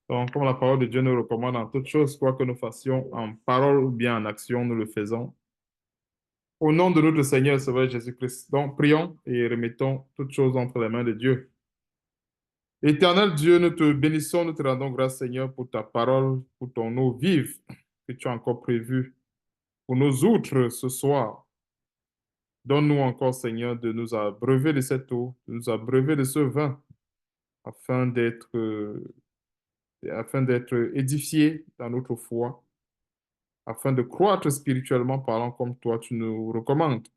Donc, comme la parole de Dieu nous recommande en toutes choses, quoi que nous fassions en parole ou bien en action, nous le faisons. Au nom de notre Seigneur et Sauveur Jésus-Christ. Donc, prions et remettons toutes choses entre les mains de Dieu. Éternel Dieu, nous te bénissons, nous te rendons grâce, Seigneur, pour ta parole, pour ton eau vive que tu as encore prévue pour nos outres ce soir. Donne-nous encore, Seigneur, de nous abreuver de cette eau, de nous abreuver de ce vin, afin d'être édifiés dans notre foi, afin de croître spirituellement parlant comme toi tu nous recommandes.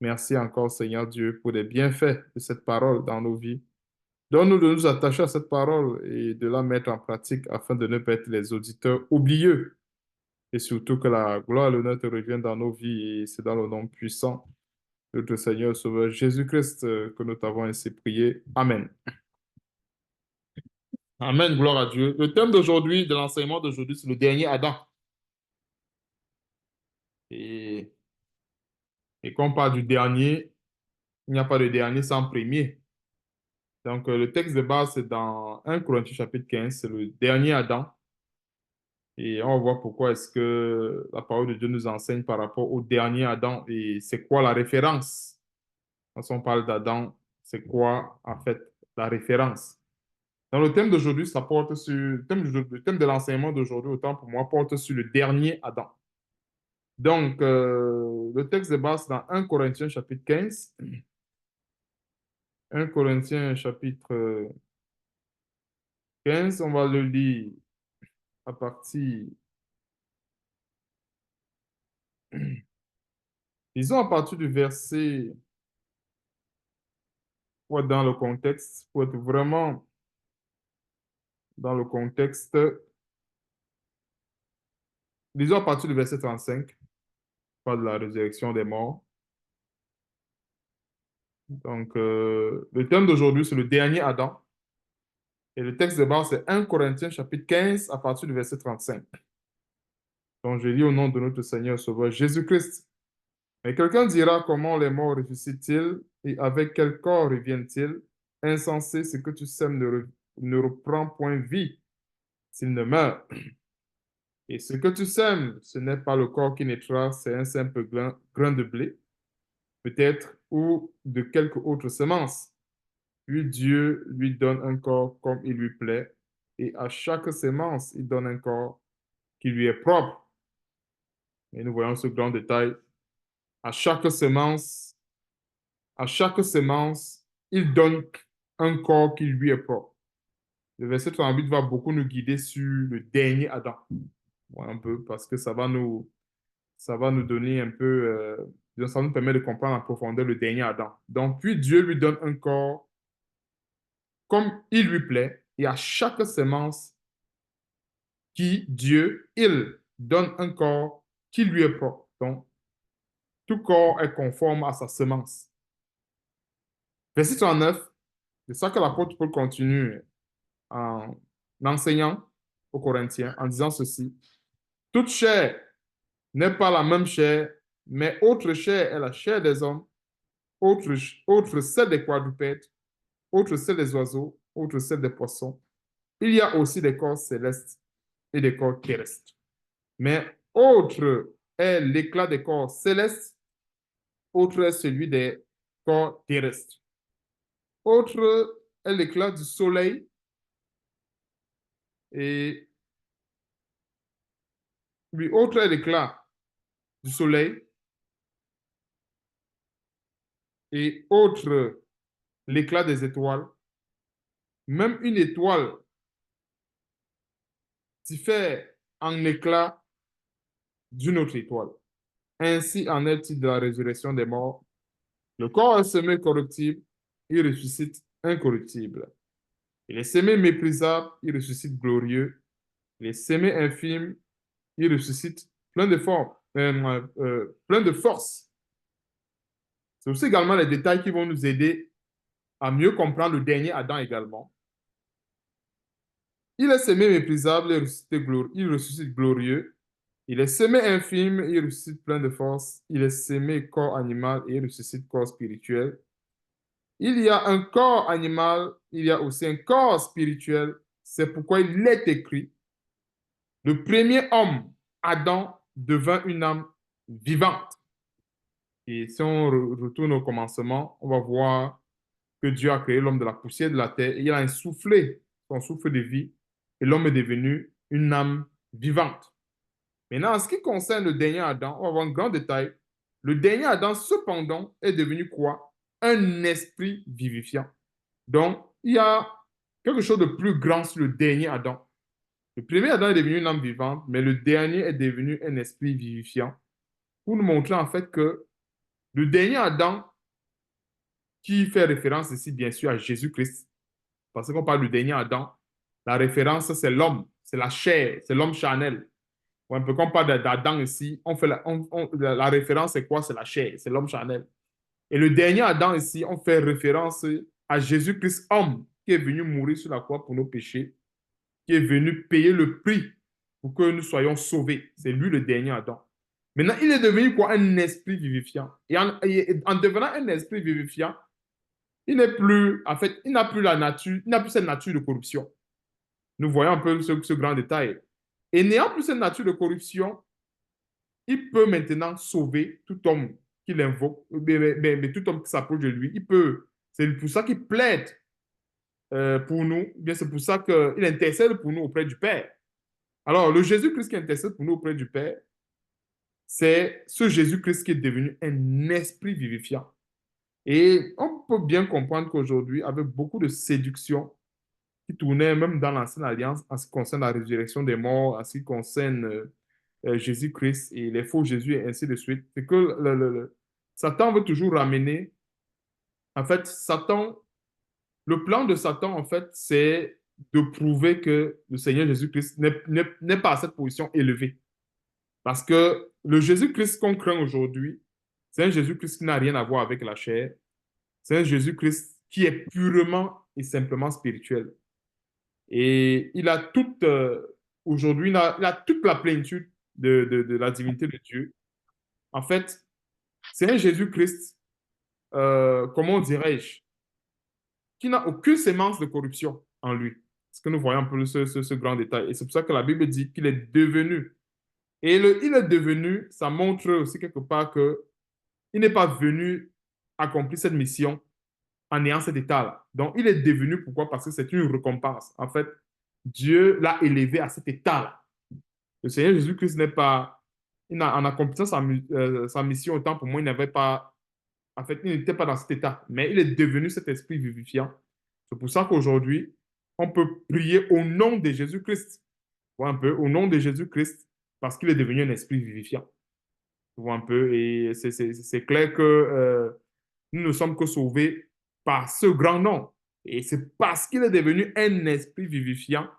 Merci encore, Seigneur Dieu, pour les bienfaits de cette parole dans nos vies. Donne-nous de nous attacher à cette parole et de la mettre en pratique afin de ne pas être les auditeurs oublieux et surtout que la gloire et l'honneur te reviennent dans nos vies et c'est dans le nom puissant de notre Seigneur Sauveur Jésus-Christ que nous t'avons ainsi prié. Amen. Amen, gloire à Dieu. Le thème d'aujourd'hui, de l'enseignement d'aujourd'hui, c'est le dernier Adam. Et, et quand on parle du dernier, il n'y a pas de dernier sans premier. Donc, le texte de base, c'est dans 1 Corinthiens chapitre 15, c'est le dernier Adam. Et on va voir pourquoi est-ce que la parole de Dieu nous enseigne par rapport au dernier Adam et c'est quoi la référence. Quand on parle d'Adam, c'est quoi en fait la référence? Dans le thème d'aujourd'hui, ça porte sur, le thème de l'enseignement d'aujourd'hui, autant pour moi, porte sur le dernier Adam. Donc, le texte de base, c'est dans 1 Corinthiens chapitre 15. 1 Corinthiens chapitre 15, on va le lire à partir, disons à partir du verset, pour être dans le contexte, pour être vraiment dans le contexte, disons à partir du verset 35, pas de la résurrection des morts. Donc, le thème d'aujourd'hui, c'est le dernier Adam. Et le texte de base, c'est 1 Corinthiens chapitre 15 à partir du verset 35. Donc, je lis au nom de notre Seigneur Sauveur Jésus-Christ. Mais quelqu'un dira comment les morts ressuscitent-ils et avec quel corps reviennent-ils? Insensé, ce que tu sèmes ne reprend point vie s'il ne meurt. Et ce que tu sèmes, ce n'est pas le corps qui naîtra, c'est un simple grain de blé, peut-être, ou de quelque autre semence. Puis Dieu lui donne un corps comme il lui plaît, et à chaque semence, il donne un corps qui lui est propre. Et nous voyons ce grand détail. À chaque semence, à chaque semence, il donne un corps qui lui est propre. Le verset 38 va beaucoup nous guider sur le dernier Adam. Ouais, un peu, parce que ça va nous donner un peu, ça nous permet de comprendre en profondeur le dernier Adam. Donc, puis Dieu lui donne un corps comme il lui plaît, et à chaque semence il donne un corps qui lui est propre. Donc, tout corps est conforme à sa semence. Verset 39, c'est ça que l'apôtre Paul continue en enseignant aux Corinthiens, en disant ceci. Toute chair n'est pas la même chair, mais autre chair est la chair des hommes, autre celle des quadrupèdes, autre celle des oiseaux, autre celle des poissons. Il y a aussi des corps célestes et des corps terrestres. Mais autre est l'éclat des corps célestes, autre est celui des corps terrestres. Autre est l'éclat du soleil et oui, autre est l'éclat du soleil et autre l'éclat des étoiles. Même une étoile diffère en éclat d'une autre étoile. Ainsi en est-il de la résurrection des morts. Le corps est semé corruptible, il ressuscite incorruptible. Il est semé méprisable, il ressuscite glorieux. Il est semé infime, il ressuscite plein de force. C'est aussi également les détails qui vont nous aider à mieux comprendre le dernier Adam également. Il est semé méprisable, il ressuscite glorieux. Il est semé infime, il ressuscite plein de force. Il est semé corps animal et il ressuscite corps spirituel. Il y a un corps animal, il y a aussi un corps spirituel. C'est pourquoi il est écrit, le premier homme, Adam, devint une âme vivante. Et si on retourne au commencement, on va voir que Dieu a créé l'homme de la poussière de la terre et il a insoufflé son souffle de vie et l'homme est devenu une âme vivante. Maintenant, en ce qui concerne le dernier Adam, on va voir un grand détail. Le dernier Adam, cependant, est devenu quoi? Un esprit vivifiant. Donc, il y a quelque chose de plus grand sur le dernier Adam. Le premier Adam est devenu une âme vivante, mais le dernier est devenu un esprit vivifiant pour nous montrer en fait que le dernier Adam, qui fait référence ici bien sûr à Jésus-Christ, parce qu'on parle du dernier Adam, la référence c'est l'homme, c'est la chair, c'est l'homme charnel. Un peu comme on parle d'Adam ici, on fait la référence c'est quoi? C'est la chair, c'est l'homme charnel. Et le dernier Adam ici, on fait référence à Jésus-Christ, homme, qui est venu mourir sur la croix pour nos péchés, qui est venu payer le prix pour que nous soyons sauvés. C'est lui le dernier Adam. Maintenant, il est devenu quoi? Un esprit vivifiant. Et en devenant un esprit vivifiant, il n'est plus, en fait, il n'a plus la nature, il n'a plus cette nature de corruption. Nous voyons un peu ce grand détail. Et n'ayant plus cette nature de corruption, il peut maintenant sauver tout homme qui l'invoque, mais tout homme qui s'approche de lui. Il peut. C'est pour ça qu'il plaide pour nous. Bien, c'est pour ça qu'il intercède pour nous auprès du Père. Alors, le Jésus-Christ qui intercède pour nous auprès du Père, c'est ce Jésus-Christ qui est devenu un esprit vivifiant. Et on peut bien comprendre qu'aujourd'hui, avec beaucoup de séduction qui tournait même dans l'Ancienne Alliance en ce qui concerne la résurrection des morts, en ce qui concerne Jésus-Christ et les faux Jésus et ainsi de suite, c'est que Satan veut toujours ramener, en fait, le plan de Satan, en fait, c'est de prouver que le Seigneur Jésus-Christ n'est pas à cette position élevée. Parce que le Jésus-Christ qu'on craint aujourd'hui, c'est un Jésus-Christ qui n'a rien à voir avec la chair. C'est un Jésus-Christ qui est purement et simplement spirituel. Et il a toute, aujourd'hui, il a toute la plénitude de la divinité de Dieu. En fait, c'est un Jésus-Christ, comment dirais-je, qui n'a aucune sémence de corruption en lui. Est-ce que nous voyons un peu ce grand détail? Et c'est pour ça que la Bible dit qu'il est devenu. Et il est devenu, ça montre aussi quelque part que il n'est pas venu accomplir cette mission en ayant cet état-là. Donc, il est devenu, pourquoi? Parce que c'est une récompense. En fait, Dieu l'a élevé à cet état-là. Le Seigneur Jésus-Christ n'est pas, en accomplissant sa mission au temps, pour moi, il n'avait pas, en fait, il n'était pas dans cet état, mais il est devenu cet esprit vivifiant. C'est pour ça qu'aujourd'hui, on peut prier au nom de Jésus-Christ. Vois un peu, au nom de Jésus-Christ, parce qu'il est devenu un esprit vivifiant. Tu vois un peu, et c'est clair que nous ne sommes que sauvés par ce grand nom. Et c'est parce qu'il est devenu un esprit vivifiant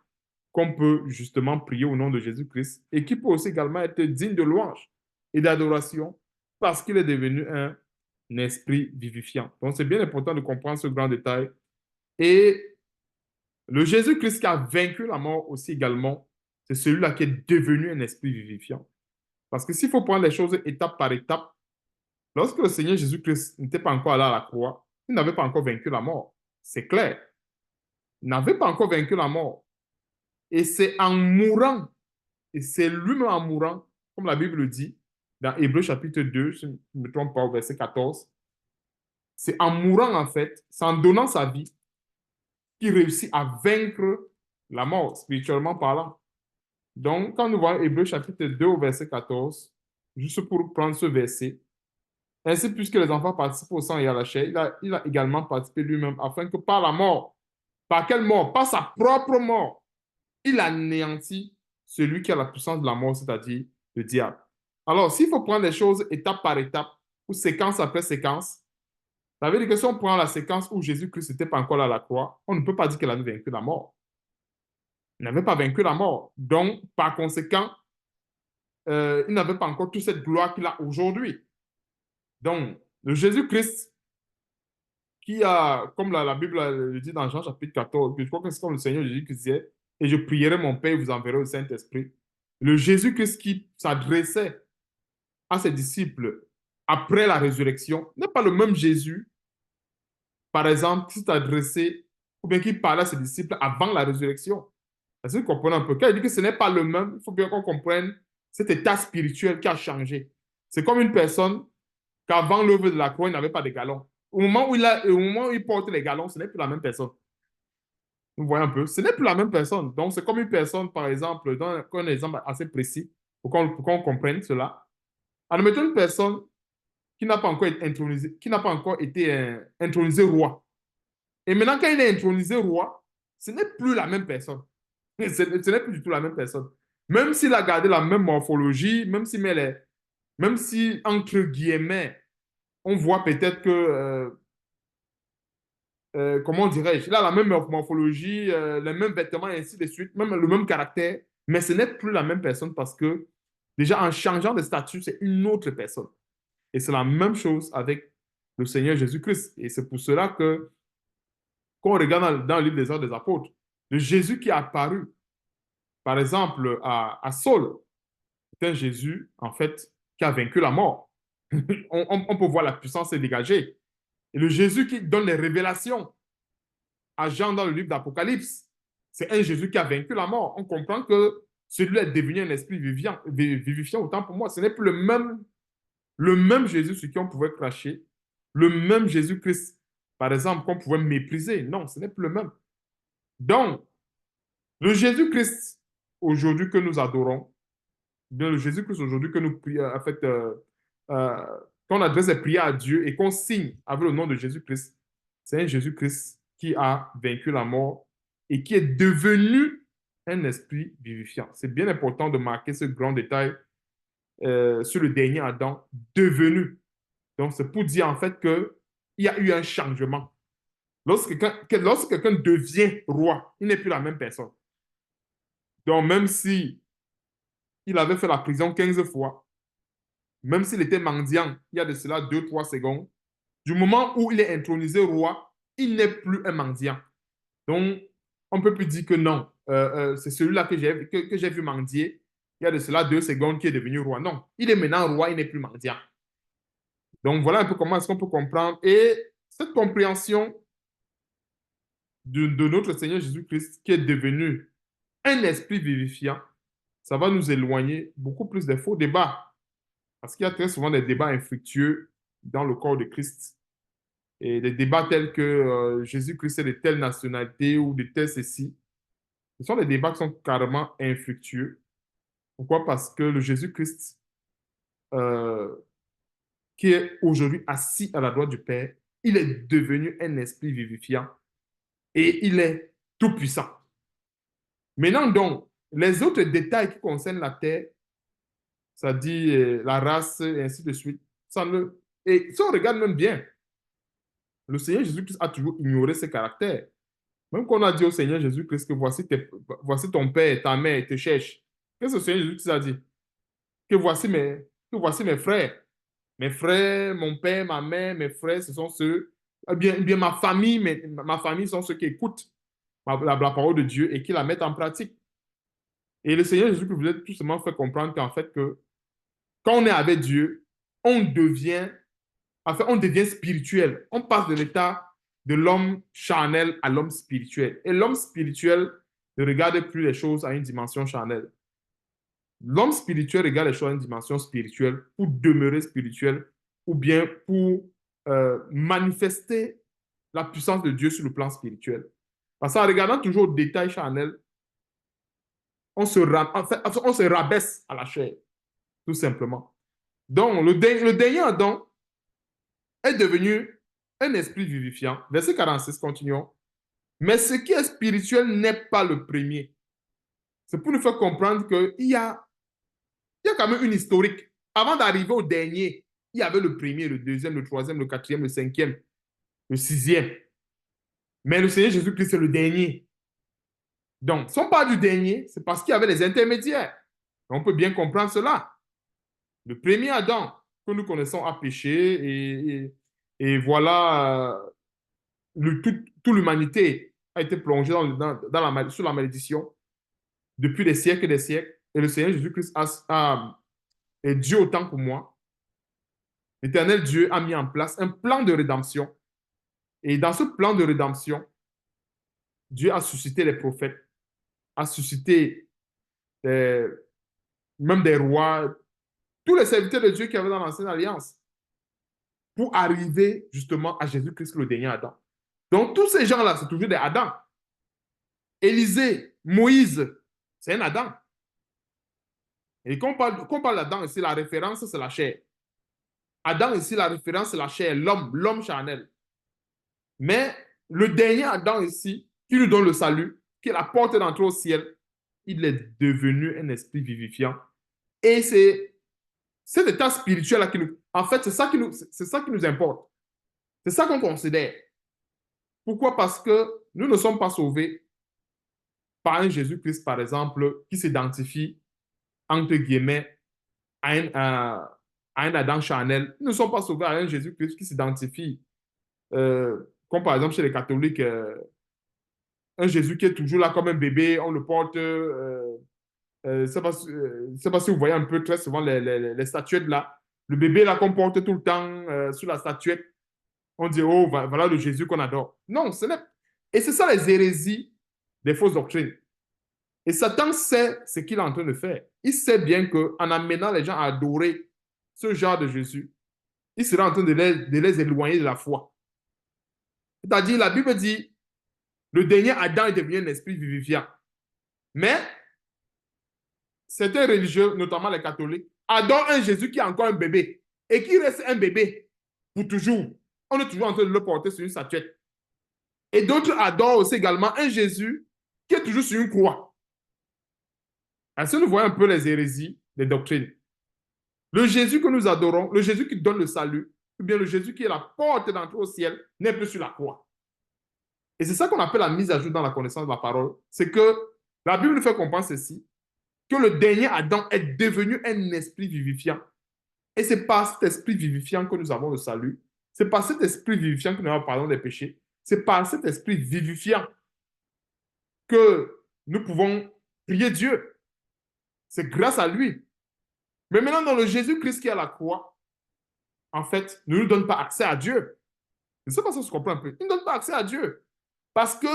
qu'on peut justement prier au nom de Jésus-Christ et qui peut aussi également être digne de louange et d'adoration parce qu'il est devenu un esprit vivifiant. Donc, c'est bien important de comprendre ce grand détail. Et le Jésus-Christ qui a vaincu la mort aussi également, c'est celui-là qui est devenu un esprit vivifiant. Parce que s'il faut prendre les choses étape par étape, lorsque le Seigneur Jésus-Christ n'était pas encore allé à la croix, il n'avait pas encore vaincu la mort. C'est clair. Il n'avait pas encore vaincu la mort. Et c'est en mourant, et c'est lui-même en mourant, comme la Bible le dit, dans Hébreux chapitre 2, si je ne me trompe pas, au verset 14, c'est en mourant en fait, c'est en donnant sa vie, qu'il réussit à vaincre la mort, spirituellement parlant. Donc, quand nous voyons Hébreux chapitre 2 au verset 14, juste pour prendre ce verset, ainsi, puisque les enfants participent au sang et à la chair, il a également participé lui-même, afin que par la mort, par quelle mort? Par sa propre mort, il anéantit celui qui a la puissance de la mort, c'est-à-dire le diable. Alors, s'il faut prendre les choses étape par étape, ou séquence après séquence, ça veut dire que si on prend la séquence où Jésus-Christ n'était pas encore là à la croix, on ne peut pas dire qu'il avait vaincu la mort. Il n'avait pas vaincu la mort. Donc, par conséquent, il n'avait pas encore toute cette gloire qu'il a aujourd'hui. Donc, le Jésus-Christ qui a, comme la Bible le dit dans Jean chapitre 14, je crois que c'est comme le Seigneur Jésus qui disait, et je prierai mon Père, vous enverrai au Saint-Esprit. Le Jésus-Christ qui s'adressait à ses disciples après la résurrection n'est pas le même Jésus, par exemple, qui s'est adressé ou bien qui parlait à ses disciples avant la résurrection. Est-ce que vous comprenez un peu? Quand il dit que ce n'est pas le même, il faut bien qu'on comprenne cet état spirituel qui a changé. C'est comme une personne qu'avant l'œuvre de la croix, il n'avait pas de galons. Au moment où il porte les galons, ce n'est plus la même personne. Vous voyez un peu? Ce n'est plus la même personne. Donc, c'est comme une personne, par exemple, dans un exemple assez précis, pour qu'on comprenne cela. Admettons une personne qui n'a pas encore été intronisée, qui n'a pas encore été intronisé roi. Et maintenant, quand il est intronisé roi, ce n'est plus la même personne. Ce n'est plus du tout la même personne. Même s'il a gardé la même morphologie, même si, entre guillemets, on voit peut-être que, comment dirais-je, il a la même morphologie, les mêmes vêtements, et ainsi de suite, même le même caractère, mais ce n'est plus la même personne parce que, déjà, en changeant de statut, c'est une autre personne. Et c'est la même chose avec le Seigneur Jésus-Christ. Et c'est pour cela que, quand on regarde dans le livre des Actes des Apôtres, le Jésus qui est apparu, par exemple, à Saul, c'est un Jésus, en fait, qui a vaincu la mort. On peut voir la puissance est dégagée. Et le Jésus qui donne les révélations à Jean dans le livre d'Apocalypse, c'est un Jésus qui a vaincu la mort. On comprend que celui-là est devenu un esprit vivifiant autant pour moi. Ce n'est plus le même Jésus sur qui on pouvait cracher, le même Jésus-Christ, par exemple, qu'on pouvait mépriser. Non, ce n'est plus le même. Donc, le Jésus-Christ aujourd'hui que nous adorons, bien le Jésus-Christ aujourd'hui que nous prions, en fait, euh, qu'on adresse des prières à Dieu et qu'on signe avec le nom de Jésus-Christ, c'est un Jésus-Christ qui a vaincu la mort et qui est devenu un esprit vivifiant. C'est bien important de marquer ce grand détail sur le dernier Adam, devenu. Donc, c'est pour dire en fait qu'il y a eu un changement. Lorsque quelqu'un devient roi, il n'est plus la même personne. Donc, même si il avait fait la prison 15 fois, même s'il était mendiant il y a de cela 2, 3 secondes, du moment où il est intronisé roi, il n'est plus un mendiant. Donc, on ne peut plus dire que non, c'est celui-là que j'ai vu mendier il y a de cela 2 secondes qui est devenu roi. Non, il est maintenant roi, il n'est plus mendiant. Donc, voilà un peu comment est-ce qu'on peut comprendre. Et cette compréhension de notre Seigneur Jésus-Christ qui est devenu un esprit vivifiant, ça va nous éloigner beaucoup plus des faux débats. Parce qu'il y a très souvent des débats infructueux dans le corps de Christ. Et des débats tels que Jésus-Christ est de telle nationalité ou de tel ceci. Ce sont des débats qui sont carrément infructueux. Pourquoi? Parce que le Jésus-Christ euh, qui est aujourd'hui assis à la droite du Père, il est devenu un esprit vivifiant et il est tout puissant. Maintenant donc, les autres détails qui concernent la terre, ça dit la race et ainsi de suite, ça ne... Et si on regarde même bien, le Seigneur Jésus-Christ a toujours ignoré ses caractères. Même qu'on a dit au Seigneur Jésus-Christ que voici ton père, ta mère te cherche. Qu'est-ce que le Seigneur Jésus-Christ a dit? Que voici mes frères. Mes frères, mon père, ma mère, mes frères, ce sont ceux, bien ma famille sont ceux qui écoutent la parole de Dieu et qui la mettent en pratique. Et le Seigneur Jésus voulait tout simplement faire comprendre qu'en fait, que quand on est avec Dieu, on devient, enfin, on devient spirituel. On passe de l'état de l'homme charnel à l'homme spirituel. Et l'homme spirituel ne regarde plus les choses à une dimension charnelle. L'homme spirituel regarde les choses à une dimension spirituelle pour demeurer spirituel ou bien pour manifester la puissance de Dieu sur le plan spirituel. Parce qu'en regardant toujours au détail charnel, en fait, on se rabaisse à la chair, tout simplement. Donc, le dernier Adam est devenu un esprit vivifiant. Verset 46, continuons. Mais ce qui est spirituel n'est pas le premier. C'est pour nous faire comprendre qu'il y a quand même une historique. Avant d'arriver au dernier, il y avait le premier, le deuxième, le troisième, le quatrième, le cinquième, le sixième. Mais le Seigneur Jésus-Christ, c'est le dernier. Donc, si on parle du dernier, c'est parce qu'il y avait les intermédiaires. On peut bien comprendre cela. Le premier Adam que nous connaissons a péché et voilà, toute l'humanité a été plongée sous la malédiction depuis des siècles et des siècles. Et le Seigneur Jésus-Christ est Dieu autant pour moi. L'Éternel Dieu a mis en place un plan de rédemption. Et dans ce plan de rédemption, Dieu a suscité les prophètes a suscité même des rois, tous les serviteurs de Dieu qui avaient dans l'Ancienne Alliance, pour arriver justement à Jésus-Christ, le dernier Adam. Donc, tous ces gens-là, c'est toujours des Adam. Élisée, Moïse, c'est un Adam. Et quand on parle d'Adam ici, la référence, c'est la chair. Adam ici, la référence, c'est la chair, l'homme charnel. Mais le dernier Adam ici, qui nous donne le salut, qui est la porte d'entrée au ciel, il est devenu un esprit vivifiant. Et c'est cet état spirituel-là qui nous... En fait, c'est ça qui nous importe. C'est ça qu'on considère. Pourquoi? Parce que nous ne sommes pas sauvés par un Jésus-Christ, par exemple, qui s'identifie, entre guillemets, à un Adam charnel. Nous ne sommes pas sauvés à un Jésus-Christ qui s'identifie, comme par exemple chez les catholiques, un Jésus qui est toujours là comme un bébé, on le porte. Je ne sais pas si vous voyez un peu très souvent les statuettes là. Le bébé là qu'on porte tout le temps sur la statuette, on dit, oh, voilà le Jésus qu'on adore. Non, ce n'est... Et c'est ça les hérésies des fausses doctrines. Et Satan sait ce qu'il est en train de faire. Il sait bien qu'en amenant les gens à adorer ce genre de Jésus, il sera en train de les éloigner de la foi. C'est-à-dire, la Bible dit, le dernier Adam est devenu un esprit vivifiant. Mais certains religieux, notamment les catholiques, adorent un Jésus qui est encore un bébé et qui reste un bébé pour toujours. On est toujours en train de le porter sur une statuette. Et d'autres adorent aussi également un Jésus qui est toujours sur une croix. Ainsi, nous voyons un peu les hérésies, les doctrines. Le Jésus que nous adorons, le Jésus qui donne le salut, ou bien le Jésus qui est la porte d'entrée au ciel, n'est plus sur la croix. Et c'est ça qu'on appelle la mise à jour dans la connaissance de la parole. C'est que la Bible nous fait comprendre ceci, que le dernier Adam est devenu un esprit vivifiant. Et c'est par cet esprit vivifiant que nous avons le salut. C'est par cet esprit vivifiant que nous avons pardon des péchés. C'est par cet esprit vivifiant que nous pouvons prier Dieu. C'est grâce à lui. Mais maintenant, dans le Jésus-Christ qui est à la croix, en fait, ne nous donne pas accès à Dieu. Je ne sais pas si on se comprend un peu. Il ne donne pas accès à Dieu. Parce que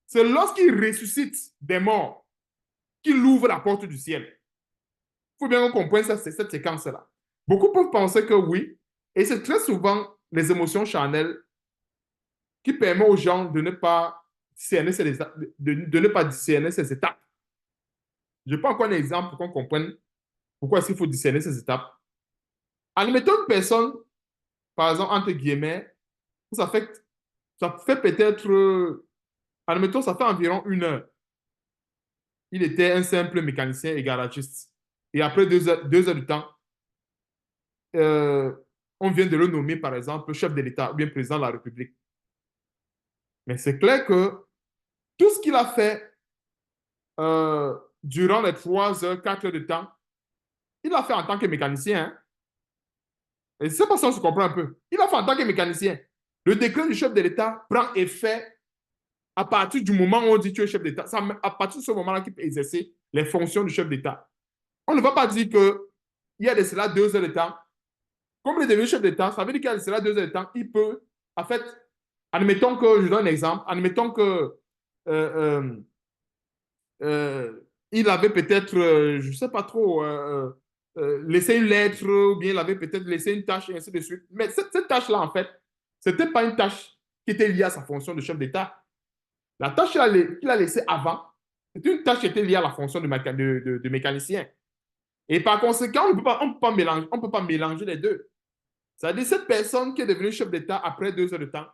c'est lorsqu'il ressuscite des morts qu'il ouvre la porte du ciel. Il faut bien qu'on comprenne ça, c'est cette séquence-là. Beaucoup peuvent penser que oui, et c'est très souvent les émotions charnelles qui permettent aux gens de ne pas discerner de ne pas discerner ces étapes. Je prends encore un exemple pour qu'on comprenne pourquoi est-ce qu'il faut discerner ces étapes. Admettons une personne, par exemple, entre guillemets, ça fait peut-être, admettons, ça fait environ 1 heure. Il était un simple mécanicien et garagiste. Et après 2 heures de temps, on vient de le nommer, par exemple, chef de l'État ou bien président de la République. Mais c'est clair que tout ce qu'il a fait durant les 3 heures, 4 heures de temps, il l'a fait en tant que mécanicien. Hein? Et c'est pas ça, on se comprend un peu. Il l'a fait en tant que mécanicien. Le décret du chef de l'État prend effet à partir du moment où on dit que tu es chef d'État. C'est à partir de ce moment-là qu'il peut exercer les fonctions du chef d'État. On ne va pas dire qu'il y a de cela 2 heures de temps. Comme il est devenu chef d'État, ça veut dire qu'il y a de cela 2 heures de temps. Il peut, en fait, admettons que, je donne un exemple, admettons que euh, il avait peut-être, je ne sais pas trop, laissé une lettre ou bien il avait peut-être laissé une tâche et ainsi de suite. Mais cette tâche-là, en fait, ce n'était pas une tâche qui était liée à sa fonction de chef d'État. La tâche qu'il a laissée avant, c'était une tâche qui était liée à la fonction de mécanicien. Et par conséquent, on peut pas mélanger les deux. C'est-à-dire, cette personne qui est devenue chef d'État après 2 heures de temps,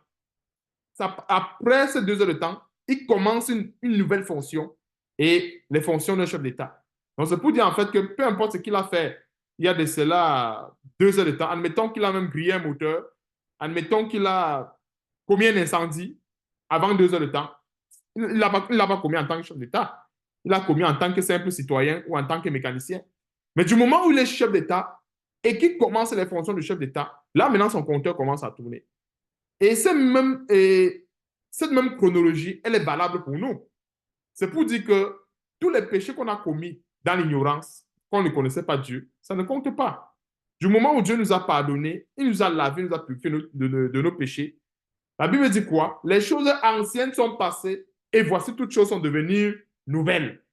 après ces 2 heures de temps, il commence une nouvelle fonction et les fonctions d'un chef d'État. Donc, c'est pour dire en fait que peu importe ce qu'il a fait, il y a de cela 2 heures de temps. Admettons qu'il a même grillé un moteur. Admettons qu'il a commis un incendie avant 2 heures de temps. Il ne l'a pas commis en tant que chef d'État. Il l'a commis en tant que simple citoyen ou en tant que mécanicien. Mais du moment où il est chef d'État et qu'il commence les fonctions du chef d'État, là maintenant son compteur commence à tourner. Et cette même chronologie, elle est valable pour nous. C'est pour dire que tous les péchés qu'on a commis dans l'ignorance, qu'on ne connaissait pas Dieu, ça ne compte pas. Du moment où Dieu nous a pardonné, il nous a lavé, il nous a purifié de nos péchés. La Bible dit quoi? Les choses anciennes sont passées et voici toutes choses sont devenues nouvelle.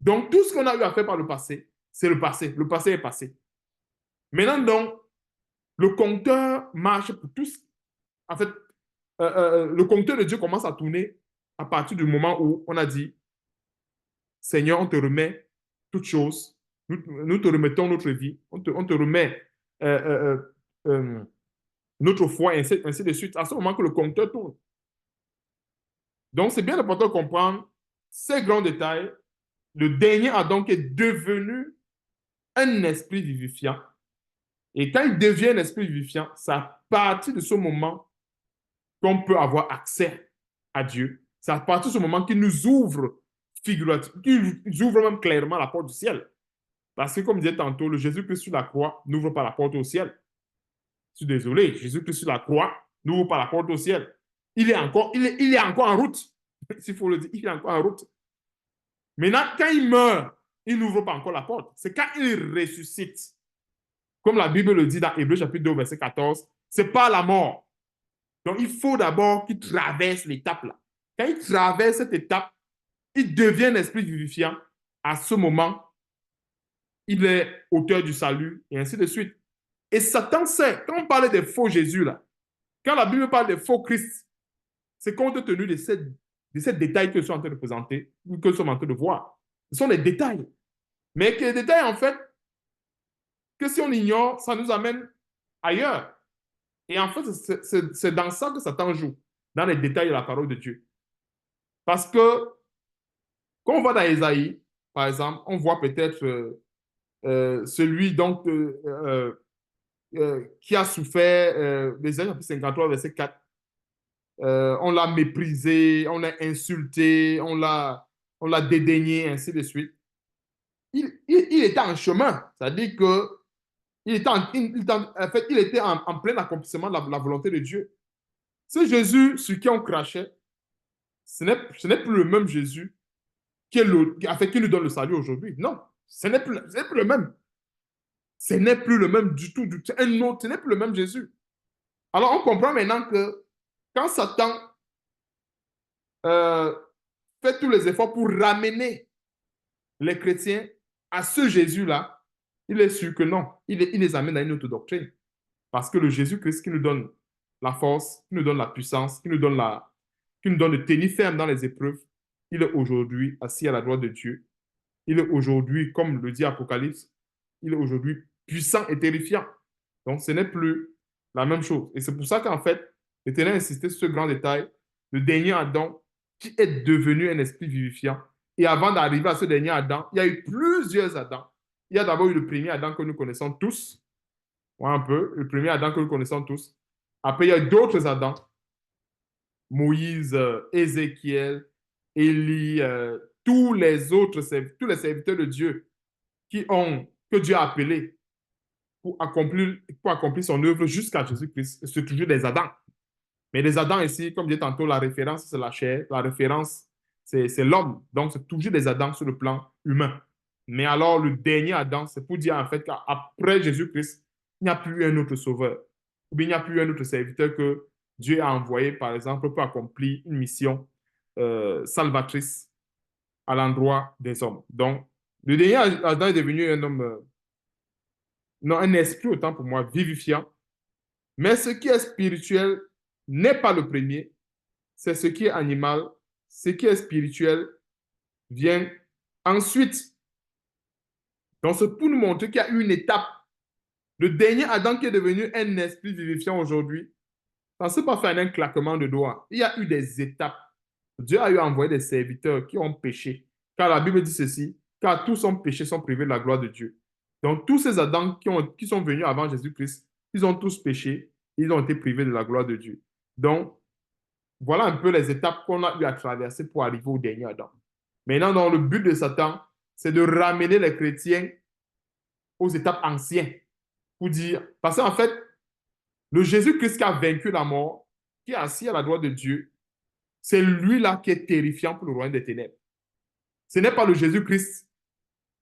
Donc, tout ce qu'on a eu à faire par le passé, c'est le passé. Le passé est passé. Maintenant, donc, le compteur marche pour tous. En fait, le compteur de Dieu commence à tourner à partir du moment où on a dit, Seigneur, on te remet toutes choses. Nous te remettons notre vie. On te remet euh, euh, euh, notre foi, ainsi de suite. À ce moment que le compteur tourne. Donc, c'est bien important de comprendre ces grands détails. Le dernier Adam qui est devenu un esprit vivifiant. Et quand il devient un esprit vivifiant, c'est à partir de ce moment qu'on peut avoir accès à Dieu. C'est à partir de ce moment qu'il nous ouvre figurativement, qu'il nous ouvre même clairement la porte du ciel. Parce que, comme je disais tantôt, le Jésus-Christ sur la croix n'ouvre pas la porte au ciel. Je suis désolé, Jésus-Christ sur la croix n'ouvre pas la porte au ciel. Il est encore en route. S'il faut le dire, il est encore en route. Maintenant, quand il meurt, il n'ouvre pas encore la porte. C'est quand il ressuscite. Comme la Bible le dit dans Hébreux chapitre 2, verset 14, c'est pas la mort. Donc, il faut d'abord qu'il traverse l'étape là. Quand il traverse cette étape, il devient un esprit vivifiant. À ce moment, il est auteur du salut et ainsi de suite. Et Satan sait, quand on parle des faux Jésus là, quand la Bible parle des faux Christ, c'est compte tenu de ces détails que je suis en train de présenter ou que nous sommes en train de voir. Ce sont des détails. Mais que les détails, en fait, que si on ignore, ça nous amène ailleurs. Et en fait, c'est dans ça que Satan joue, dans les détails de la parole de Dieu. Parce que quand on va dans Ésaïe, par exemple, on voit peut-être celui donc, qui a souffert, Ésaïe 53, verset 4. On l'a méprisé, on l'a insulté, on l'a dédaigné, ainsi de suite. Il était en chemin, c'est-à-dire que il était en plein accomplissement de la volonté de Dieu. Ce Jésus sur qui on crachait, ce n'est plus le même Jésus qui nous donne le salut aujourd'hui. Non, ce n'est plus le même. Ce n'est plus le même du tout. Un autre, ce n'est plus le même Jésus. Alors, on comprend maintenant que quand Satan euh, fait tous les efforts pour ramener les chrétiens à ce Jésus-là, il est sûr que non. Il les amène à une autre doctrine. Parce que le Jésus-Christ qui nous donne la force, qui nous donne la puissance, qui nous donne de tenir ferme dans les épreuves, il est aujourd'hui assis à la droite de Dieu. Il est aujourd'hui, comme le dit Apocalypse, il est aujourd'hui puissant et terrifiant. Donc, ce n'est plus la même chose. Et c'est pour ça qu'en fait, l'Éternel a insisté sur ce grand détail, le dernier Adam qui est devenu un esprit vivifiant. Et avant d'arriver à ce dernier Adam, il y a eu plusieurs Adams. Il y a d'abord eu le premier Adam que nous connaissons tous, ouais, un peu, le premier Adam que nous connaissons tous. Après, il y a eu d'autres Adams, Moïse, Ézéchiel, Élie, tous les serviteurs de Dieu que Dieu a appelés pour accomplir son œuvre jusqu'à Jésus-Christ. C'est toujours des Adams. Mais les Adams ici, comme je disais tantôt, la référence, c'est la chair. La référence, c'est l'homme. Donc, c'est toujours des Adams sur le plan humain. Mais alors, le dernier Adam, c'est pour dire en fait qu'après Jésus-Christ, il n'y a plus un autre sauveur. Ou bien il n'y a plus un autre serviteur que Dieu a envoyé, par exemple, pour accomplir une mission salvatrice à l'endroit des hommes. Donc, le dernier Adam est devenu un homme, non, un esprit autant pour moi, vivifiant. Mais ce qui est spirituel n'est pas le premier, c'est ce qui est animal. Ce qui est spirituel vient ensuite. Donc, c'est pour nous montrer qu'il y a une étape. Le dernier Adam qui est devenu un esprit vivifiant aujourd'hui, ça ne s'est pas fait en un claquement de doigts. Il y a eu des étapes. Dieu a eu envoyé des serviteurs qui ont péché. Car la Bible dit ceci, car tous ont péché, sont privés de la gloire de Dieu. Donc, tous ces Adams qui sont venus avant Jésus-Christ, ils ont tous péché, ils ont été privés de la gloire de Dieu. Donc, voilà un peu les étapes qu'on a eu à traverser pour arriver au dernier Adam. Maintenant, dans le but de Satan, c'est de ramener les chrétiens aux étapes anciennes. Pour dire, parce qu'en fait, le Jésus-Christ qui a vaincu la mort, qui est assis à la droite de Dieu, c'est lui-là qui est terrifiant pour le royaume des ténèbres. Ce n'est pas le Jésus-Christ,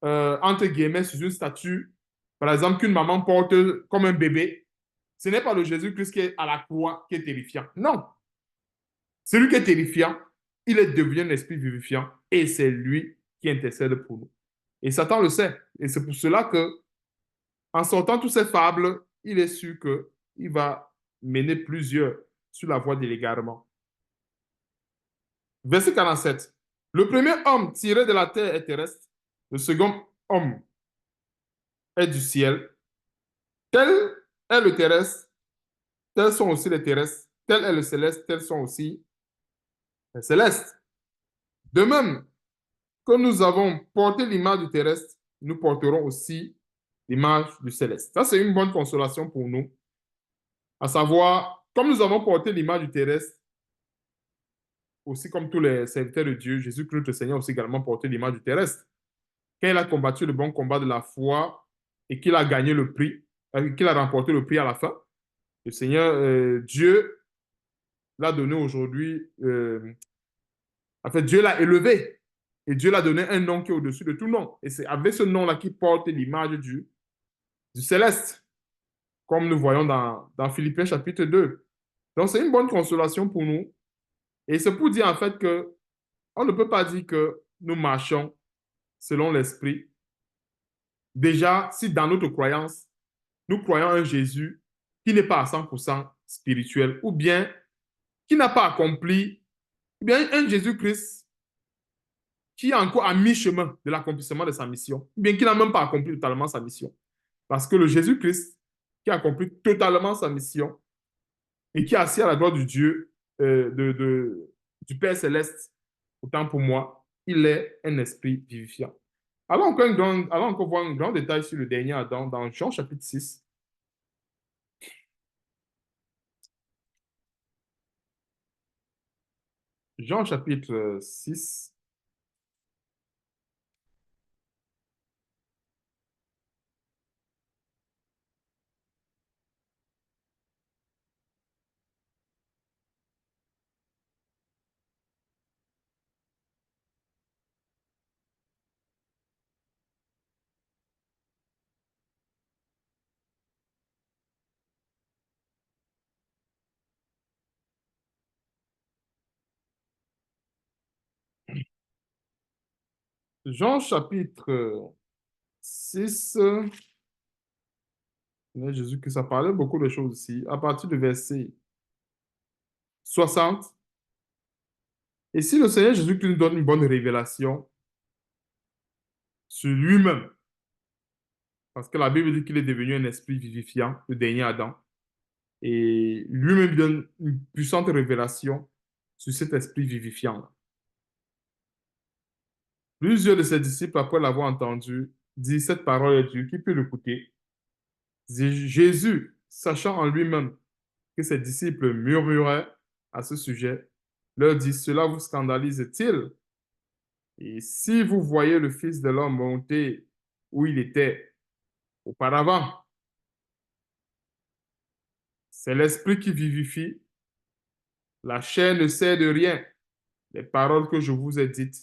entre guillemets, sur une statue, par exemple, qu'une maman porte comme un bébé. Ce n'est pas le Jésus-Christ qui est à la croix qui est terrifiant. Non. Celui qui est terrifiant, il est devenu un esprit vivifiant. et c'est lui qui intercède pour nous. Et Satan le sait. Et c'est pour cela que, en sortant toutes ces fables, il est sûr qu'il va mener plusieurs sur la voie de l'égarement. Verset 47. Le premier homme tiré de la terre est terrestre, le second homme est du ciel. Tel est le terrestre, tels sont aussi les terrestres. Tel est le céleste, tels sont aussi les célestes. De même que nous avons porté l'image du terrestre, nous porterons aussi l'image du céleste. Ça, c'est une bonne consolation pour nous. À savoir, comme nous avons porté l'image du terrestre, aussi comme tous les serviteurs de Dieu, Jésus-Christ, notre Seigneur, a aussi également porté l'image du terrestre. Quand il a combattu le bon combat de la foi et qu'il a gagné le prix, qu'il a remporté le prix à la fin, le Seigneur, Dieu l'a donné aujourd'hui, en fait, Dieu l'a élevé et Dieu l'a donné un nom qui est au-dessus de tout nom. Et c'est avec ce nom-là qu'il porte l'image du céleste, comme nous voyons dans Philippiens chapitre 2. Donc, c'est une bonne consolation pour nous. Et c'est pour dire en fait que on ne peut pas dire que nous marchons selon l'esprit. Déjà, si dans notre croyance, nous croyons un Jésus qui n'est pas à 100% spirituel, ou bien qui n'a pas accompli, ou bien un Jésus-Christ qui est encore à mi-chemin de l'accomplissement de sa mission, ou bien qui n'a même pas accompli totalement sa mission. Parce que le Jésus-Christ qui a accompli totalement sa mission et qui est assis à la droite du Dieu, du Père céleste, autant pour moi, il est un esprit vivifiant. Allons encore voir un grand détail sur le dernier Adam dans Jean chapitre 6. Jean chapitre 6. Jean chapitre 6. Jésus que ça parlait beaucoup de choses ici. À partir du verset 60. Et si le Seigneur Jésus nous donne une bonne révélation sur lui-même, parce que la Bible dit qu'il est devenu un esprit vivifiant, le dernier Adam, et lui-même donne une puissante révélation sur cet esprit vivifiant. Plusieurs de ses disciples, après l'avoir entendu, disent cette parole est Dieu, qui peut l'écouter? Jésus, sachant en lui-même que ses disciples murmuraient à ce sujet, leur dit, cela vous scandalise-t-il? Et si vous voyez le Fils de l'homme monter où il était auparavant, c'est l'esprit qui vivifie, la chair ne sert de rien. Les paroles que je vous ai dites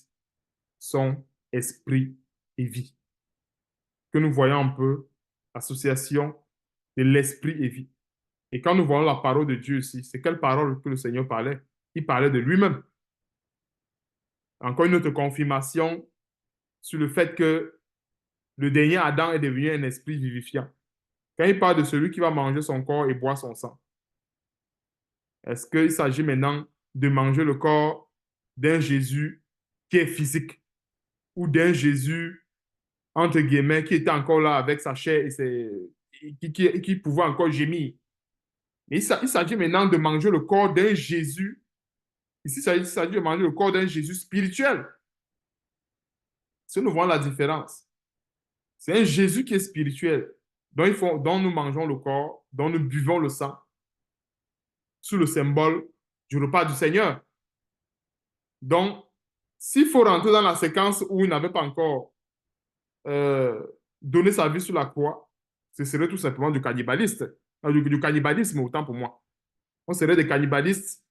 sont esprit et vie. Que nous voyons un peu l'association de l'esprit et vie. Et quand nous voyons la parole de Dieu ici, c'est quelle parole que le Seigneur parlait? Il parlait de lui-même. Encore une autre confirmation sur le fait que le dernier Adam est devenu un esprit vivifiant. Quand il parle de celui qui va manger son corps et boire son sang, est-ce qu'il s'agit maintenant de manger le corps d'un Jésus qui est physique ou d'un Jésus, entre guillemets, qui était encore là avec sa chair et qui pouvait encore gémir? Mais il s'agit maintenant de manger le corps d'un Jésus. Ici, il s'agit de manger le corps d'un Jésus spirituel. Si nous voyons la différence, c'est un Jésus qui est spirituel, dont nous mangeons le corps, dont nous buvons le sang, sous le symbole du repas du Seigneur. Donc, s'il faut rentrer dans la séquence où il n'avait pas encore donné sa vie sur la croix, ce serait tout simplement du cannibalisme, autant pour moi. On serait des cannibalistes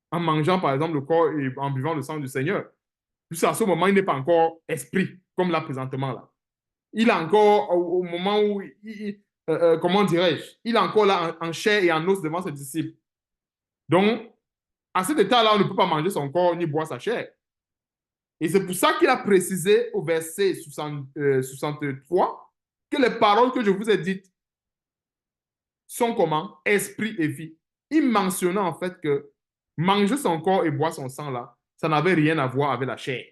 en mangeant, par exemple, le corps et en buvant le sang du Seigneur. Puis à ce moment, il n'est pas encore esprit, comme là présentement là. Il est encore au moment où, comment dirais-je, il est encore là en chair et en os devant ses disciples. Donc, à cet état-là, on ne peut pas manger son corps ni boire sa chair. Et c'est pour ça qu'il a précisé au verset 63 que les paroles que je vous ai dites sont comment? Esprit et vie. Il mentionnait en fait que manger son corps et boire son sang là, ça n'avait rien à voir avec la chair.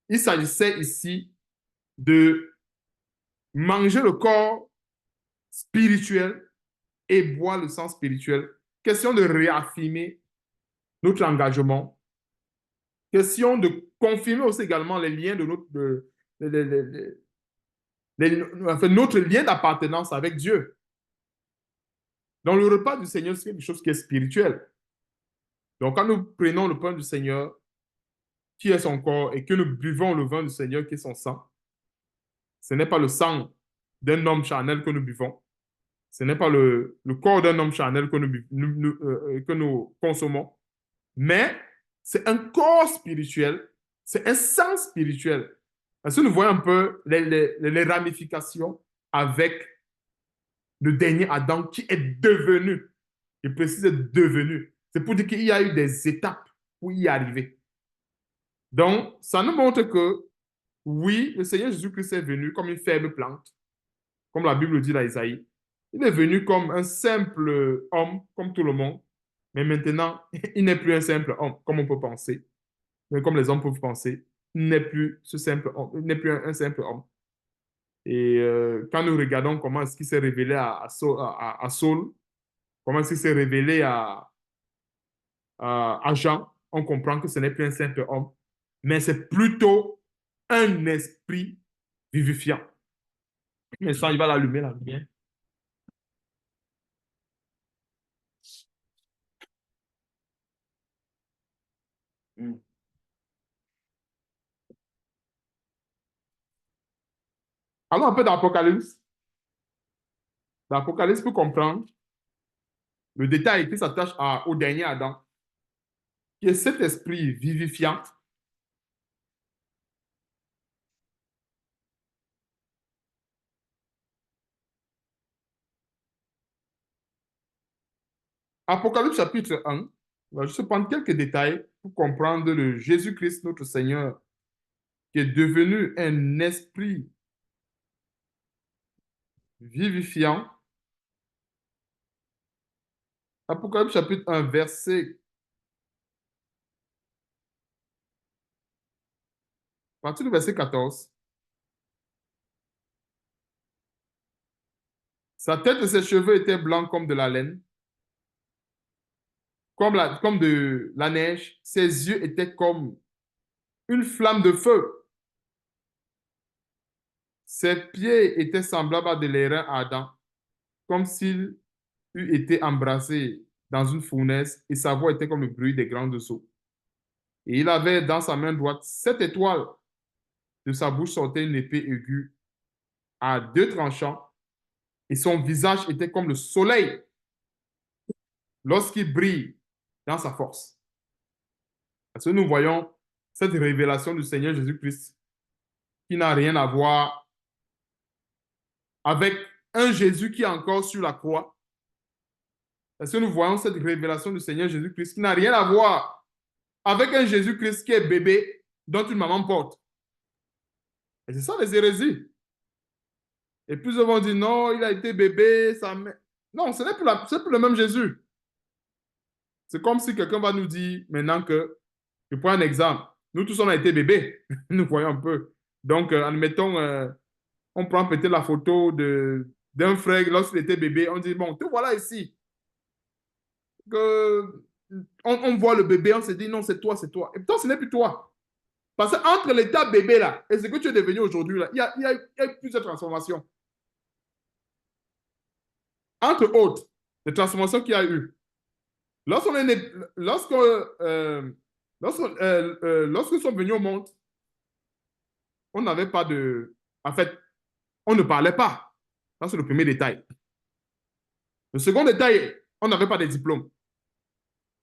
Il s'agissait ici de manger le corps spirituel et boire le sang spirituel. Question de réaffirmer notre engagement. Question de confirmer aussi également les liens de notre, enfin, notre lien d'appartenance avec Dieu. Donc, le repas du Seigneur, c'est quelque chose qui est spirituel. Donc, quand nous prenons le pain du Seigneur, qui est son corps, et que nous buvons le vin du Seigneur, qui est son sang, ce n'est pas le sang d'un homme charnel que nous buvons. Ce n'est pas le corps d'un homme charnel que nous consommons, mais c'est un corps spirituel, c'est un sang spirituel. Parce que nous voyons un peu les ramifications avec le dernier Adam qui est devenu, je précise devenu. C'est pour dire qu'il y a eu des étapes pour y arriver. Donc, ça nous montre que oui, le Seigneur Jésus-Christ est venu comme une faible plante, comme la Bible dit dans Isaïe. Il est venu comme un simple homme, comme tout le monde. Mais maintenant, il n'est plus un simple homme, comme on peut penser. Mais comme les hommes peuvent penser, il n'est plus ce simple homme, il n'est plus un simple homme. Et quand nous regardons comment est-ce qu'il s'est révélé à Saul, comment est-ce qu'il s'est révélé à Jean, on comprend que ce n'est plus un simple homme, mais c'est plutôt un esprit vivifiant. Mais ça, il va l'allumer la lumière. Mm. Allons un peu dans l'Apocalypse. Dans l'Apocalypse, pour comprendre le détail qui s'attache au dernier Adam, qui est cet esprit vivifiant. Apocalypse chapitre 1, on va juste prendre quelques détails pour comprendre le Jésus-Christ, notre Seigneur, qui est devenu un esprit vivifiant. Apocalypse chapitre 1, à partir du verset 14. Sa tête et ses cheveux étaient blancs comme de la laine, comme de la neige. Ses yeux étaient comme une flamme de feu. Ses pieds étaient semblables à de l'airain ardent, comme s'il eût été embrassé dans une fournaise, et sa voix était comme le bruit des grandes eaux. Et il avait dans sa main droite 7 étoiles. De sa bouche sortait une épée aiguë à 2 tranchants, et son visage était comme le soleil lorsqu'il brille dans sa force. Parce que nous voyons cette révélation du Seigneur Jésus-Christ qui n'a rien à voir avec un Jésus qui est encore sur la croix. Parce que nous voyons cette révélation du Seigneur Jésus-Christ qui n'a rien à voir avec un Jésus-Christ qui est bébé dont une maman porte. Et c'est ça les hérésies. Et plusieurs vont dire non, il a été bébé. Non, ce n'est plus le même Jésus. C'est comme si quelqu'un va nous dire maintenant que, je prends un exemple, nous tous on a été bébés, nous voyons un peu. Donc, admettons, on prend peut-être la photo d'un frère lorsqu'il était bébé, on dit, bon, te voilà ici. On voit le bébé, on se dit, non, c'est toi, c'est toi. Et pourtant, ce n'est plus toi. Parce qu'entre l'état bébé là et ce que tu es devenu aujourd'hui, là, il y a plusieurs transformations. Entre autres, les transformations qu'il y a eu. Lorsqu'on est né, lorsque nous sommes venus au monde, on n'avait pas de... En fait, on ne parlait pas. Ça, c'est le premier détail. Le second détail, on n'avait pas de diplôme.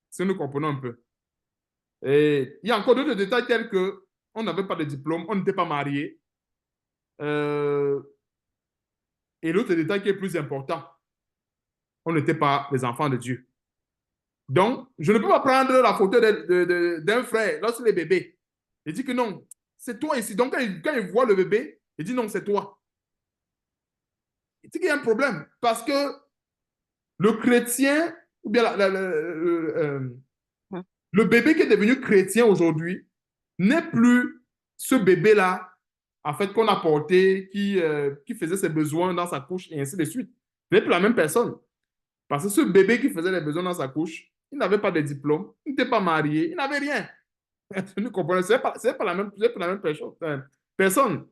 Si nous comprenons un peu. Et il y a encore d'autres détails tels que on n'avait pas de diplôme, on n'était pas marié. Euh, et l'autre détail qui est plus important, on n'était pas des enfants de Dieu. Donc, je ne peux pas prendre la photo d'un frère lorsqu'il est bébé Il dit que non, c'est toi ici. Donc, quand il voit le bébé, il dit non, c'est toi. Il dit qu'il y a un problème parce que le chrétien, ou bien le bébé qui est devenu chrétien aujourd'hui n'est plus ce bébé-là, en fait, qu'on a porté, qui faisait ses besoins dans sa couche et ainsi de suite. Ce n'est plus la même personne. Parce que ce bébé qui faisait les besoins dans sa couche, il n'avait pas de diplôme, il n'était pas marié, il n'avait rien. Vous comprenez? C'est pas la même personne.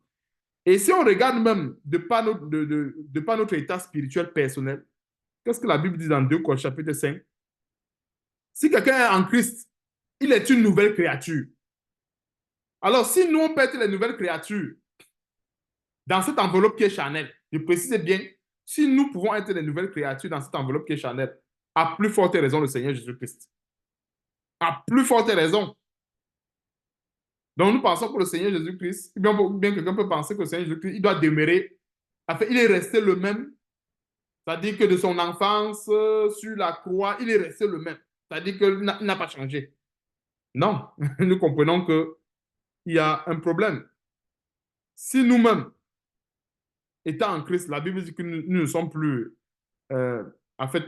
Et si on regarde même de par notre état spirituel personnel, qu'est-ce que la Bible dit dans 2 Corinthiens chapitre 5? Si quelqu'un est en Christ, il est une nouvelle créature. Alors, si nous, on peut être les nouvelles créatures dans cette enveloppe qui est charnelle, je précise bien, si nous pouvons être les nouvelles créatures dans cette enveloppe qui est charnelle, à plus forte raison le Seigneur Jésus-Christ. À plus forte raison. Donc, nous pensons que le Seigneur Jésus-Christ, bien quelqu'un peut penser que le Seigneur Jésus-Christ, il doit demeurer, enfin, il est resté le même. C'est-à-dire que de son enfance sur la croix, il est resté le même. C'est-à-dire qu'il n'a pas changé. Non, nous comprenons qu'il y a un problème. Si nous-mêmes, étant en Christ, la Bible dit que nous ne sommes plus, euh, en fait,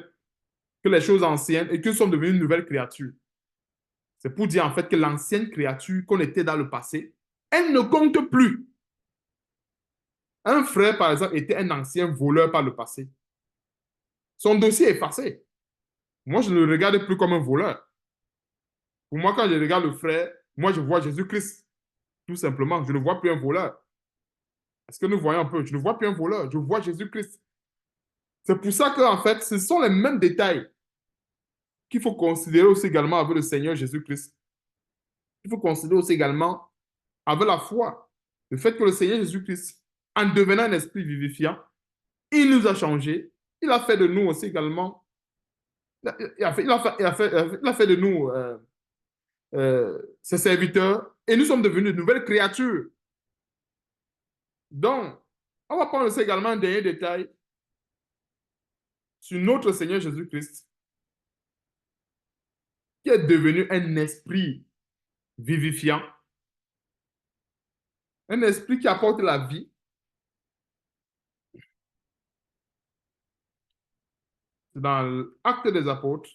que les choses anciennes et que nous sommes devenus une nouvelle créature. C'est pour dire en fait que l'ancienne créature qu'on était dans le passé, elle ne compte plus. Un frère, par exemple, était un ancien voleur par le passé. Son dossier est effacé. Moi, je ne le regarde plus comme un voleur. Pour moi, quand je regarde le frère, moi, je vois Jésus-Christ, tout simplement. Je ne vois plus un voleur. Est-ce que nous voyons un peu? Je ne vois plus un voleur, je vois Jésus-Christ. C'est pour ça qu'en fait, ce sont les mêmes détails qu'il faut considérer aussi également avec le Seigneur Jésus-Christ. Il faut considérer aussi également avec la foi. Le fait que le Seigneur Jésus-Christ, en devenant un esprit vivifiant, il nous a changés. Il a fait de nous aussi également. Il a fait de nous ses serviteurs et nous sommes devenus de nouvelles créatures. Donc, on va prendre aussi également un dernier détail sur notre Seigneur Jésus-Christ, qui est devenu un esprit vivifiant, un esprit qui apporte la vie. C'est dans l'Acte des Apôtres,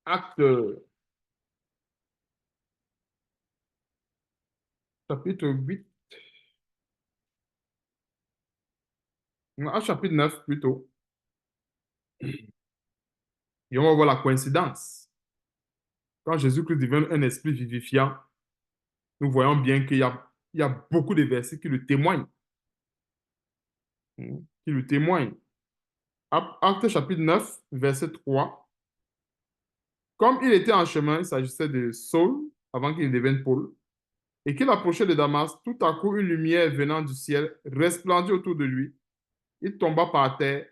acte chapitre 8, chapitre 9 plutôt, et on va voir la coïncidence. Quand Jésus-Christ devient un esprit vivifiant, nous voyons bien il y a beaucoup de versets qui le témoignent. Qui le témoignent. Acte chapitre 9, verset 3. Comme il était en chemin, il s'agissait de Saul, avant qu'il devienne Paul, et qu'il approchait de Damas, tout à coup, une lumière venant du ciel resplendit autour de lui. Il tomba par terre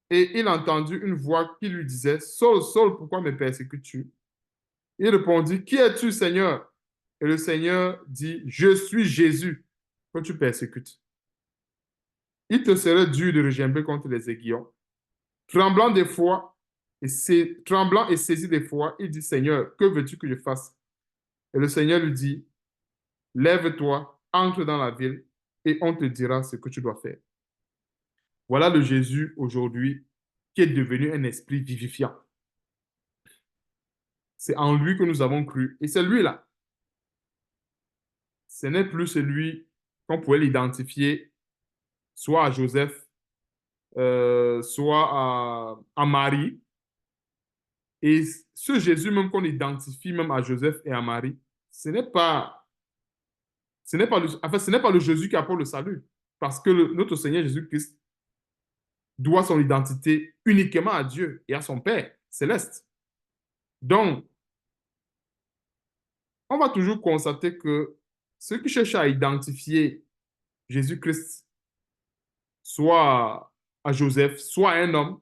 et il entendit une voix qui lui disait, Saul, Saul, pourquoi me persécutes-tu? Il répondit, qui es-tu, Seigneur? Et le Seigneur dit, je suis Jésus que tu persécutes. Il te serait dur de regimber contre les aiguillons. Tremblant d'effroi tremblant et saisi d'effroi, il dit, Seigneur, que veux-tu que je fasse? Et le Seigneur lui dit, lève-toi, entre dans la ville et on te dira ce que tu dois faire. Voilà le Jésus aujourd'hui qui est devenu un esprit vivifiant. C'est en lui que nous avons cru. Et c'est lui-là. Ce n'est plus celui qu'on pouvait l'identifier soit à Joseph, soit à Marie. Et ce Jésus même qu'on identifie même à Joseph et à Marie, ce n'est pas le Jésus qui apporte le salut. Parce que notre Seigneur Jésus-Christ doit son identité uniquement à Dieu et à son Père céleste. Donc, on va toujours constater que ceux qui cherchent à identifier Jésus-Christ soit à Joseph, soit à un homme,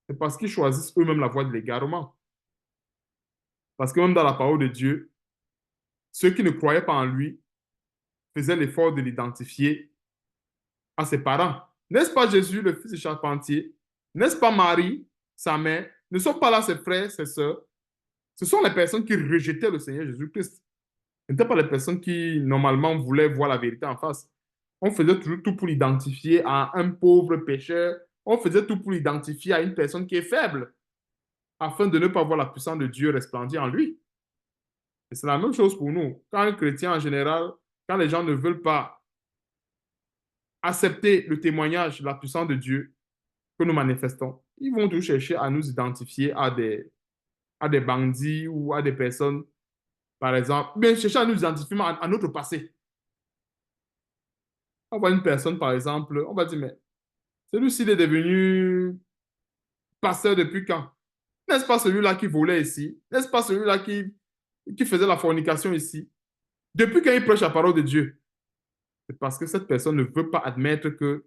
c'est parce qu'ils choisissent eux-mêmes la voie de l'égarement. Parce que même dans la parole de Dieu, ceux qui ne croyaient pas en lui faisaient l'effort de l'identifier à ses parents. N'est-ce pas Jésus, le fils du charpentier? N'est-ce pas Marie, sa mère? ne sont pas là, ses frères, ses sœurs. Ce sont les personnes qui rejetaient le Seigneur Jésus-Christ. Ce n'étaient pas les personnes qui, normalement, voulaient voir la vérité en face. On faisait toujours tout pour l'identifier à un pauvre pécheur. On faisait tout pour l'identifier à une personne qui est faible, afin de ne pas voir la puissance de Dieu resplendir en lui. Et c'est la même chose pour nous. Quand un chrétien, en général, quand les gens ne veulent pas accepter le témoignage de la puissance de Dieu que nous manifestons, ils vont tout chercher à nous identifier à des bandits ou à des personnes, par exemple, bien chercher à nous identifier à notre passé. On voit une personne, par exemple, on va dire, mais celui-ci il est devenu pasteur depuis quand? N'est-ce pas celui-là qui volait ici? N'est-ce pas celui-là qui faisait la fornication ici? Depuis quand il prêche la parole de Dieu? C'est parce que cette personne ne veut pas admettre que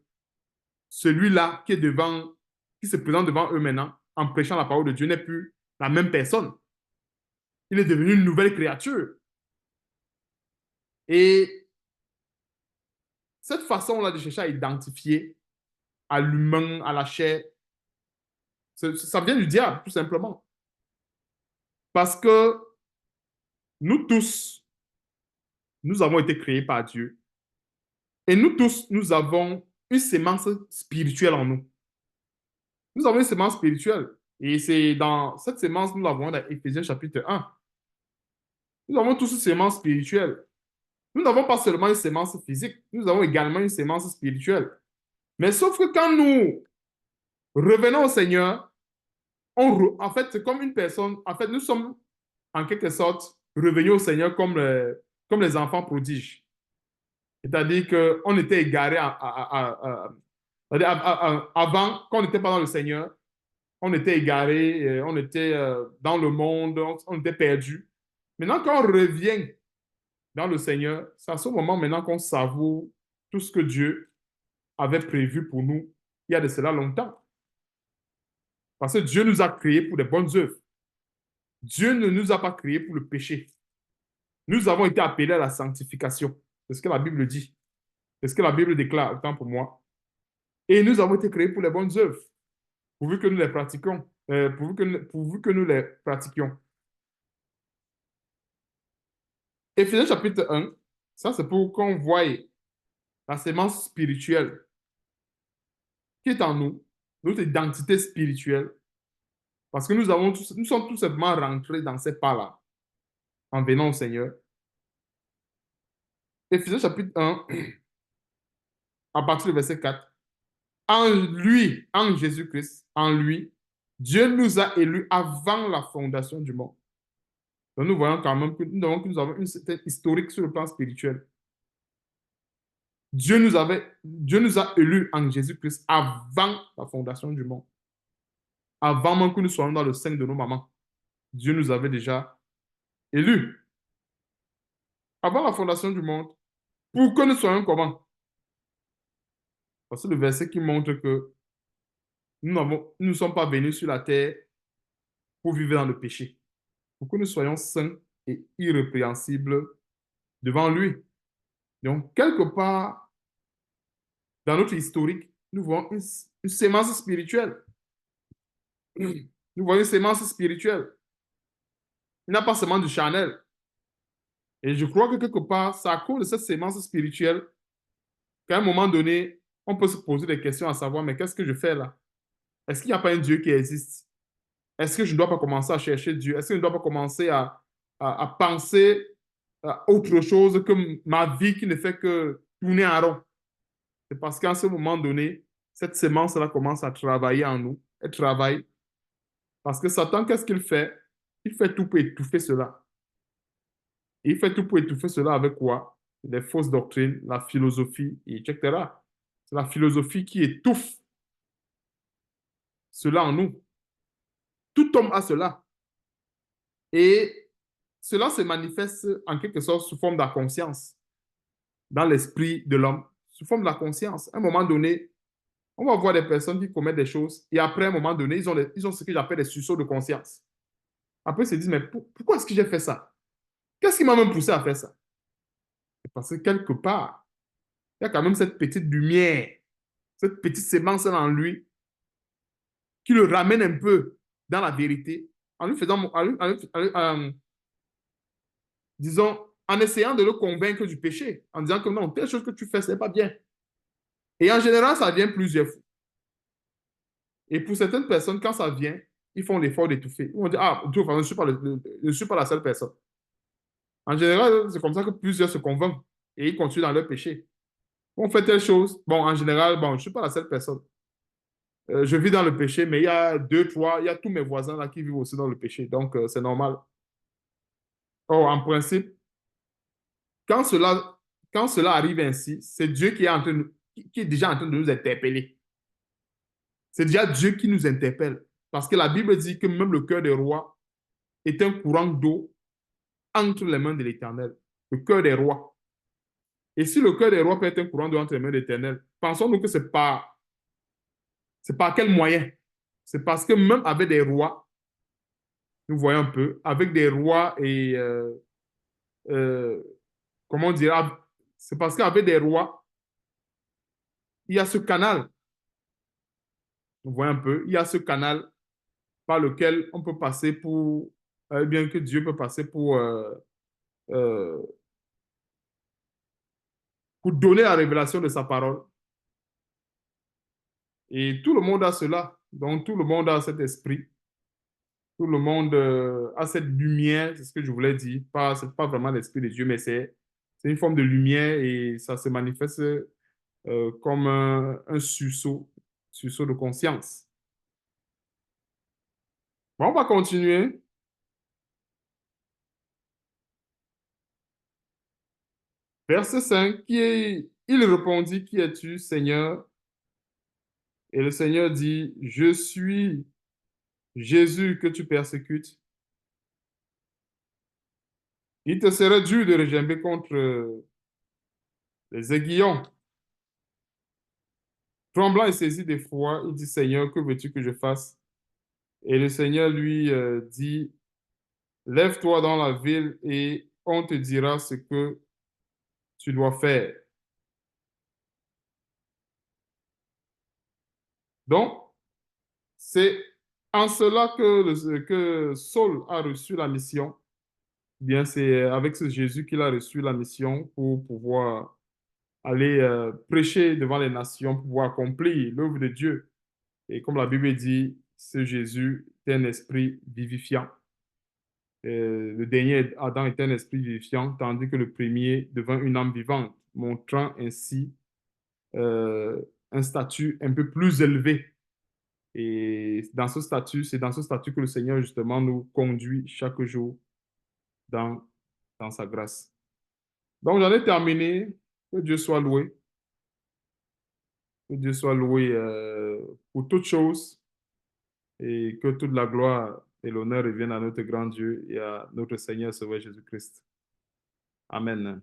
celui-là qui est devant, qui se présente devant eux maintenant, en prêchant la parole de Dieu, n'est plus la même personne. Il est devenu une nouvelle créature. Et cette façon-là de chercher à identifier à l'humain, à la chair, ça vient du diable, tout simplement. Parce que nous tous, nous avons été créés par Dieu. Et nous tous, nous avons une sémence spirituelle en nous. Nous avons une sémence spirituelle. Et c'est dans cette sémence, nous l'avons dans Éphésiens chapitre 1. Nous avons tous une sémence spirituelle. Nous n'avons pas seulement une sémence physique, nous avons également une sémence spirituelle. Mais sauf que quand nous revenons au Seigneur, en fait, c'est comme une personne, en fait, nous sommes en quelque sorte revenus au Seigneur comme les enfants prodiges. C'est-à-dire qu'on était égarés avant, quand on n'était pas dans le Seigneur, on était égarés, on était dans le monde, on était perdus. Maintenant, quand on revient dans le Seigneur, c'est à ce moment maintenant qu'on savoure tout ce que Dieu avait prévu pour nous il y a de cela longtemps. Parce que Dieu nous a créés pour des bonnes œuvres. Dieu ne nous a pas créés pour le péché. Nous avons été appelés à la sanctification. C'est ce que la Bible dit. C'est ce que la Bible déclare, autant pour moi. Et nous avons été créés pour les bonnes œuvres, pourvu que nous les pratiquions. Pourvu que nous les pratiquions. Éphésiens chapitre 1, ça c'est pour qu'on voie la sémence spirituelle qui est en nous, notre identité spirituelle, parce que nous sommes tout simplement rentrés dans ces pas-là en venant au Seigneur. Éphésiens chapitre 1, à partir du verset 4. En lui, en Jésus-Christ, en lui, Dieu nous a élus avant la fondation du monde. Donc nous voyons quand même que nous avons une certaine historique sur le plan spirituel. Dieu nous a élus en Jésus-Christ avant la fondation du monde. Avant même que nous soyons dans le sein de nos mamans. Dieu nous avait déjà élus. Avant la fondation du monde. Pour que nous soyons comment? Parce que le verset qui montre que nous ne sommes pas venus sur la terre pour vivre dans le péché. Pour que nous soyons saints et irrépréhensibles devant lui. Donc, quelque part, dans notre historique, nous voyons une sémence spirituelle. Nous voyons une sémence spirituelle. Il n'a pas seulement du charnel. Et je crois que quelque part, c'est à cause de cette sémence spirituelle qu'à un moment donné, on peut se poser des questions à savoir, mais qu'est-ce que je fais là? Est-ce qu'il n'y a pas un Dieu qui existe? Est-ce que je ne dois pas commencer à chercher Dieu? Est-ce que je ne dois pas commencer à penser à autre chose que ma vie qui ne fait que tourner en rond? C'est parce qu'à ce moment donné, cette sémence-là commence à travailler en nous. Elle travaille. Parce que Satan, qu'est-ce qu'il fait? Il fait tout pour étouffer cela. Et il fait tout pour étouffer cela avec quoi? Les fausses doctrines, la philosophie, etc. C'est la philosophie qui étouffe cela en nous. Tout homme a cela. Et cela se manifeste en quelque sorte sous forme de la conscience, dans l'esprit de l'homme, sous forme de la conscience. À un moment donné, on va voir des personnes qui commettent des choses et après, à un moment donné, ils ont ce que j'appelle des sursauts de conscience. Après, ils se disent, mais pourquoi est-ce que j'ai fait ça? Qu'est-ce qui m'a même poussé à faire ça? Parce que quelque part, il y a quand même cette petite lumière, cette petite sémence en lui qui le ramène un peu dans la vérité, en lui faisant, disons, en essayant de le convaincre du péché, en disant que non, telle chose que tu fais, ce n'est pas bien. Et en général, ça vient plusieurs fois. Et pour certaines personnes, quand ça vient, ils font l'effort d'étouffer. Ils vont dire, ah, de toute façon, je ne suis pas la seule personne. En général, c'est comme ça que plusieurs se convainquent et ils continuent dans leur péché. On fait telle chose. Bon, en général, bon, je ne suis pas la seule personne. Je vis dans le péché, mais il y a deux, trois, il y a tous mes voisins là qui vivent aussi dans le péché. Donc, c'est normal. Or, en principe, quand cela, quand cela arrive ainsi, c'est Dieu qui est, qui est déjà en train de nous interpeller. C'est déjà Dieu qui nous interpelle. Parce que la Bible dit que même le cœur des rois est un courant d'eau entre les mains de l'Éternel. Le cœur des rois. Et si le cœur des rois peut être un courant d'eau entre les mains de l'Éternel, pensons-nous que c'est par quel moyen? C'est parce que même avec des rois, nous voyons un peu, avec des rois et, euh, comment dire, c'est parce qu'avec des rois, il y a ce canal, nous voyons un peu, il y a ce canal par lequel on peut passer pour, bien que Dieu peut passer euh, pour donner la révélation de sa parole. Et tout le monde a cela. Donc, tout le monde a cet esprit. Tout le monde a cette lumière, c'est ce que je voulais dire. Pas, c'est pas vraiment l'esprit de Dieu, mais c'est une forme de lumière et ça se manifeste comme un sursaut de conscience. Bon, on va continuer. Verset 5, il répondit, qui es-tu, Seigneur? Et le Seigneur dit, je suis Jésus que tu persécutes. Il te serait dur de regimber contre les aiguillons. Tremblant et saisi d'effroi, il dit, Seigneur, que veux-tu que je fasse? Et le Seigneur lui dit, lève-toi dans la ville et on te dira ce que tu dois faire. Donc, c'est en cela que Saul a reçu la mission. Bien, c'est avec ce Jésus qu'il a reçu la mission pour pouvoir aller prêcher devant les nations, pour pouvoir accomplir l'œuvre de Dieu. Et comme la Bible dit, ce Jésus est un esprit vivifiant. Le dernier Adam était un esprit vivifiant, tandis que le premier devint une âme vivante, montrant ainsi euh, un statut un peu plus élevé. Et dans ce statut, c'est dans ce statut que le Seigneur justement nous conduit chaque jour dans, dans sa grâce. Donc j'en ai terminé. Que Dieu soit loué. Que Dieu soit loué pour toutes choses et que toute la gloire et l'honneur reviennent à notre grand Dieu et à notre Seigneur Sauveur Jésus-Christ. Amen.